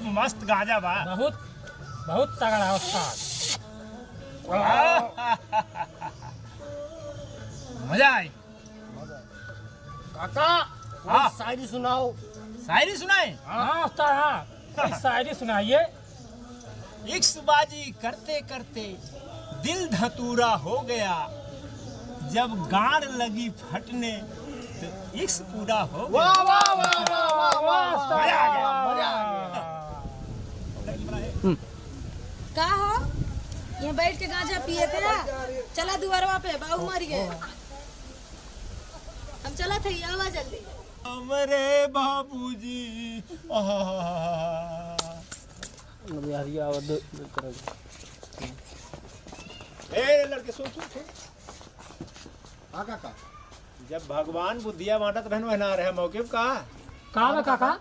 गजब मस्त गाजा बा। बहुत बहुत तगड़ा उस्ताद। मजा आई। काका हाँ। शायरी सुनाओ। शायरी सुनाए। हाँ उस्ताद हाँ, कोई शायरी सुनाइए। इक्सबाजी करते करते दिल धतूरा हो गया, जब गाड़ लगी फटने तो इक्स पूरा हो गया। वाह वाह वाह वाह वाह वाह उस्ताद, मजा आ गया, मजा आ गया। का हो यहाँ बैठ के गांजा पिए थे। चला दुआरवा पे बाबू मर गए। हम चला थे आवा जल्दी। हमारे बाबूजी ए लड़के सुन सुन सुन। हाँ काका। जब भगवान बुद्धिया बांटत रहन वहना रहे मौके का। का बा काका?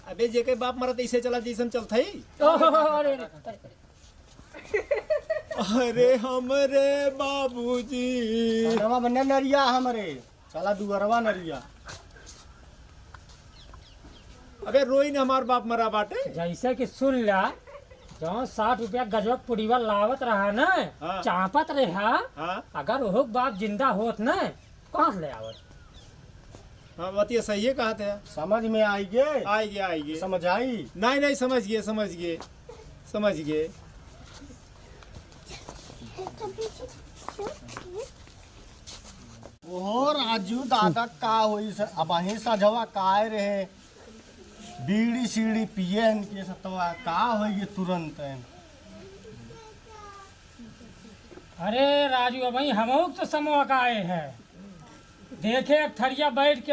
अबे जेके बाप मरत ऐसे चला जैसन चलत हई। अरे अरे हमरे बाबूजी। नवा बन्ने नरिया हमरे। चला दुअरवा नरिया। अबे रोई ने हमार बाप मरा बाटे। जैसे कि सुन ला, जो 60 रुपया गजब पुड़ीवा लावत रहा न, हाँ। चापत रहा, हाँ अगर वो बाप जिंदा होत न, कहाँ से ले आवत? हाँ बतिया सही है कहा थे। समझ में आएगे। आएगी। समझ आई। नहीं नहीं समझ समझ गए। ओहो राजू दादा का होई से अब अहीं सजवा काय रहे बीड़ी सीड़ी पिए इनके सतवा का होई तुरंत। अरे राजू भाई हम तो समूह का आए हैं, देखे एक थरिया बैठ के